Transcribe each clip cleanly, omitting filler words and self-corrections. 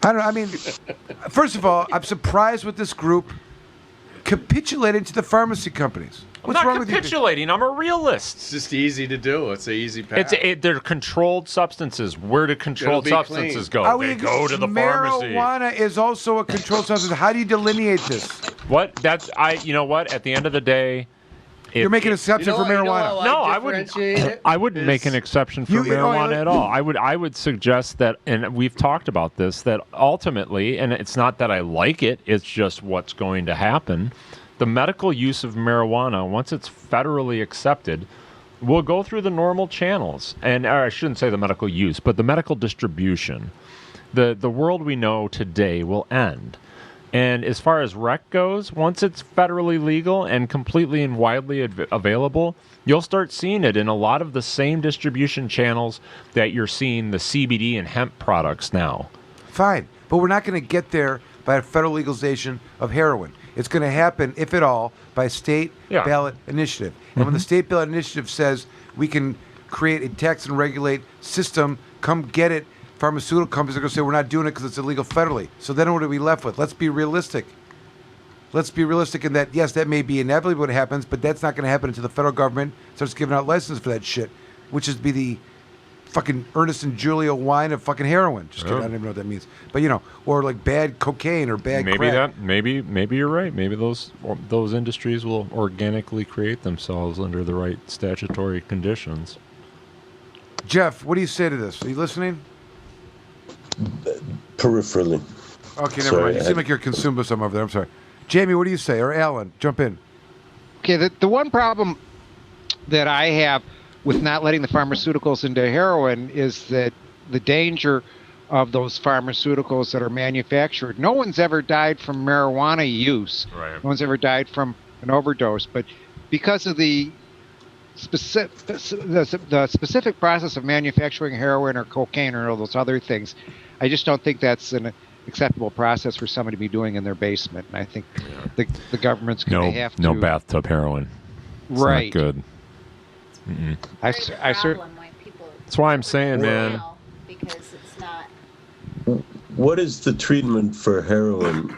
I mean, first of all, I'm surprised with this group capitulating to the pharmacy companies. What's I'm wrong not capitulating. I'm a realist. It's just easy to do. It's an easy path. They're controlled substances. Where do controlled substances go? They go to the pharmacy. Marijuana is also a controlled substance. How do you delineate this? What? You know what? At the end of the day, you're making an exception for marijuana. No, I wouldn't. I wouldn't make an exception for marijuana at all. I would suggest that, and we've talked about this, that ultimately, and it's not that I like it, it's just what's going to happen. The medical use of marijuana, once it's federally accepted, will go through the normal channels. And or I shouldn't say the medical use, but the medical distribution. The world we know today will end. And as far as rec goes, once it's federally legal and completely and widely available, you'll start seeing it in a lot of the same distribution channels that you're seeing the CBD and hemp products now. Fine, but we're not going to get there by a federal legalization of heroin. It's going to happen, if at all, by state ballot initiative. And when the state ballot initiative says we can create a tax and regulate system, come get it, pharmaceutical companies are going to say we're not doing it because it's illegal federally. So then what are we left with? Let's be realistic. Let's be realistic in that, yes, that may be inevitably what happens, but that's not going to happen until the federal government starts giving out licenses for that shit, which is be the fucking Ernest and Julio wine of fucking heroin. Just kidding, I don't even know what that means. But, or like bad cocaine or bad crack. Maybe you're right. Maybe those industries will organically create themselves under the right statutory conditions. Jeff, what do you say to this? Are you listening? Peripherally. Okay, never mind. You seem like you're consumed with some over there. I'm sorry. Jamie, what do you say? Or Alan, jump in. Okay, the one problem that I have with not letting the pharmaceuticals into heroin is that the danger of those pharmaceuticals that are manufactured. No one's ever died from marijuana use. Right. No one's ever died from an overdose. But because of the specific process of manufacturing heroin or cocaine or all those other things, I just don't think that's an acceptable process for somebody to be doing in their basement. And I think the government's going to have to... No bathtub heroin. It's right. Not good. Mm-mm. That's why I'm saying, man. Because it's not. What is the treatment for heroin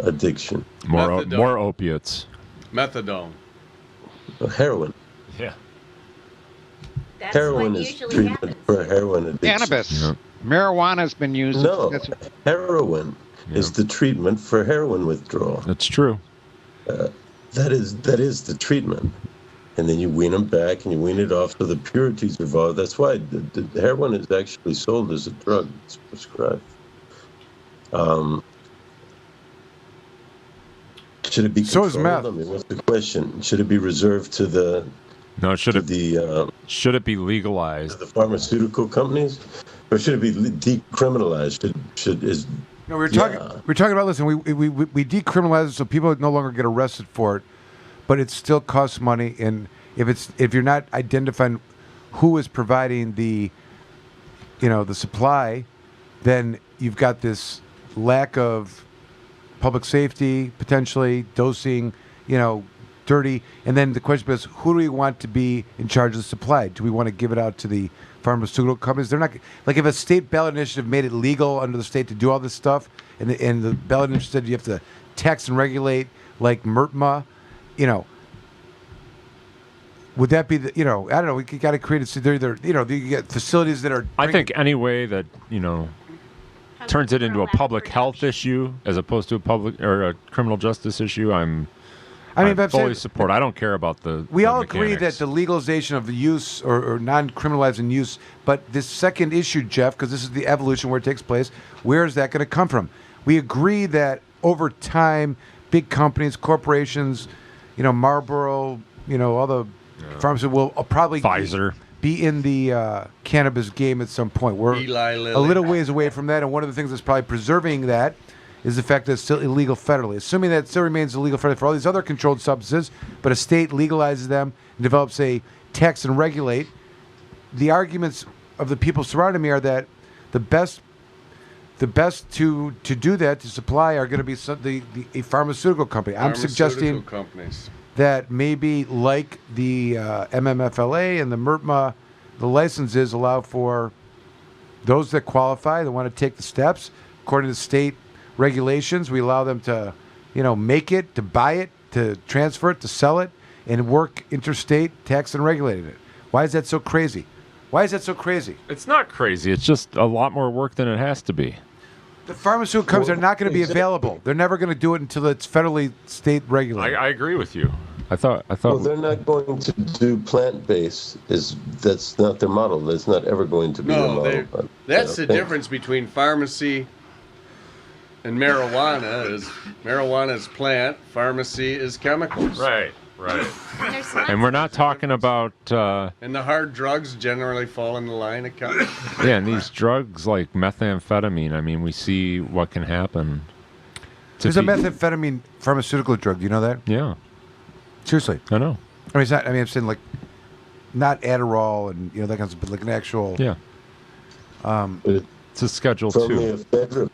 addiction? More opiates. Methadone. Heroin. Yeah. That's heroin what is usually treatment happens. for heroin addiction. Cannabis. Yeah. Marijuana's been used. No, heroin is the treatment for heroin withdrawal. That's true. That is the treatment. And then you wean them back and you wean it off so the purities are involved. That's why the heroin is actually sold as a drug. It's prescribed. Should it be controlled? So is meth. I mean, what's the question? Should it be reserved to the... No, should it be legalized? To the pharmaceutical companies? Or should it be decriminalized? No, we're talking about, listen, we decriminalize it so people no longer get arrested for it. But it still costs money, and if you're not identifying who is providing the supply, then you've got this lack of public safety, potentially dosing, dirty, and then the question is, who do we want to be in charge of the supply? Do we want to give it out to the pharmaceutical companies? They're not like if a state ballot initiative made it legal under the state to do all this stuff, and the ballot initiative said you have to tax and regulate like MRTMA. Would that be I don't know. We got to create you get facilities that are. I think any way that turns it into a public health issue as opposed to a public or a criminal justice issue, I fully support. I don't care about the. We all mechanics. agree that the legalization of the use or non-criminalizing use, but this second issue, Jeff, because this is the evolution where it takes place. Where is that going to come from? We agree that over time, big companies, corporations, Marlboro, all the pharmaceutical will probably Pfizer be in the cannabis game at some point. We're a little ways away from that, and one of the things that's probably preserving that is the fact that it's still illegal federally. Assuming that it still remains illegal federally for all these other controlled substances, but a state legalizes them and develops a tax and regulate, the arguments of the people surrounding me are that the best to do that, to supply, are going to be a pharmaceutical company. I'm suggesting companies. That maybe like the MMFLA and the MRTMA, the licenses allow for those that qualify, that want to take the steps, according to state regulations. We allow them to, make it, to buy it, to transfer it, to sell it, and work interstate, tax and regulated it. Why is that so crazy? Why is that so crazy? It's not crazy. It's just a lot more work than it has to be. The pharmaceutical companies are not going to be available. They're never going to do it until it's federally state regulated. I agree with you. I thought. Well, they're not going to do plant-based. That's not their model. That's not ever going to be their model. That's the difference between pharmacy and marijuana. Marijuana is plant, pharmacy is chemicals. Right. And we're not talking about... and the hard drugs generally fall in the line of chemicals. Yeah, and these drugs like methamphetamine, I mean, we see what can happen. There's a methamphetamine pharmaceutical drug. Do you know that? Yeah. Seriously. I know. I mean, it's not. I mean, I'm saying like, not Adderall and that kind of stuff, but like an actual. Yeah. It's a Schedule 2.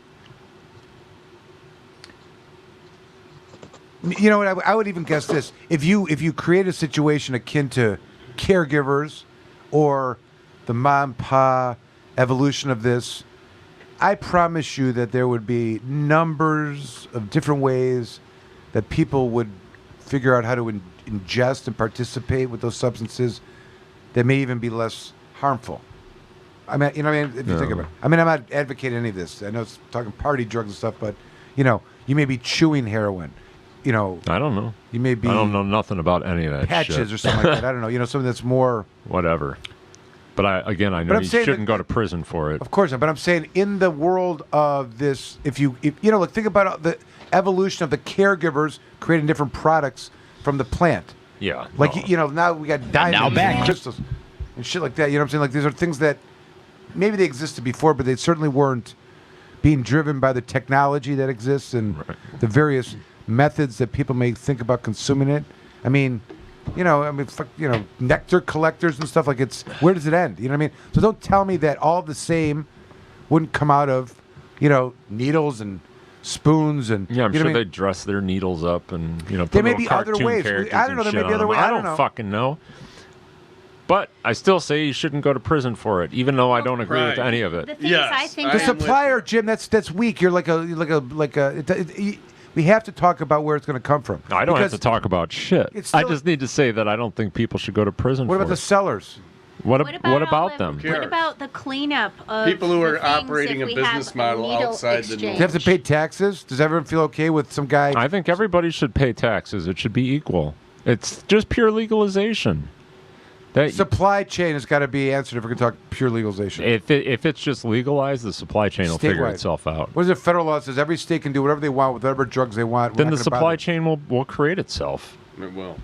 You know what? I would even guess this: if you create a situation akin to caregivers or the mom pa evolution of this, I promise you that there would be numbers of different ways that people would figure out how to ingest and participate with those substances that may even be less harmful. I mean, if you think about it. I mean, I'm not advocating any of this. I know it's talking party drugs and stuff, but, you may be chewing heroin. I don't know. You may be... I don't know nothing about any of that patches shit. Or something like that. I don't know. Something that's more... Whatever. But I know you shouldn't go to prison for it. Of course not. But I'm saying in the world of this, if look, think about the evolution of the caregivers creating different products from the plant. Yeah. Like, now we got diamonds and crystals and shit like that. You know what I'm saying? Like, these are things that maybe they existed before, but they certainly weren't being driven by the technology that exists and the various methods that people may think about consuming it. I mean, nectar collectors and stuff, like where does it end? You know what I mean? So don't tell me that all the same wouldn't come out of, needles and spoons and... Yeah, I'm sure they dress their needles up and, put there may be cartoon other ways. characters I don't know. and There may shit be on other them. ways. I don't fucking know. But I still say you shouldn't go to prison for it, even though I don't agree with any of it. The thing is, I think the supplier, Jim, that's weak. You're we have to talk about where it's going to come from. No, I don't have to talk about shit. I just need to say that I don't think people should go to prison for it. What about the sellers? What about them? What about the cleanup of people who are operating a business model outside the norm? Do you have to pay taxes? Does everyone feel okay with some guy? I think everybody should pay taxes. It should be equal. It's just pure legalization. Supply chain has got to be answered if we're going to talk pure legalization. If it's just legalized, the supply chain will figure itself out. What is it? Federal law says every state can do whatever they want with whatever drugs they want. Then the supply chain will create itself. It will.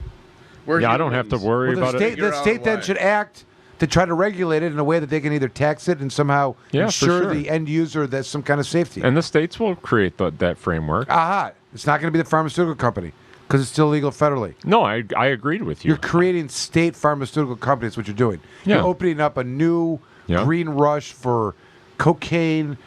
I don't have to worry about it. The state then should act to try to regulate it in a way that they can either tax it and somehow ensure the end user that some kind of safety. And the states will create that framework. Aha. It's not going to be the pharmaceutical company because it's still legal federally. No, I agreed with you. You're creating state pharmaceutical companies, what you're doing. Yeah. You're opening up a new green rush for cocaine,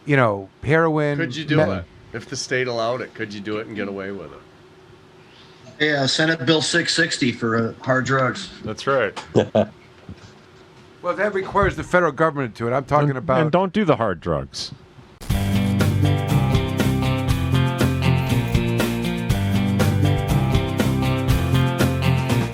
heroin. Could you do it? If the state allowed it, could you do it and get away with it? Yeah, Senate Bill 660 for hard drugs. That's right. Well, that requires the federal government to do it. I'm talking about... And don't do the hard drugs.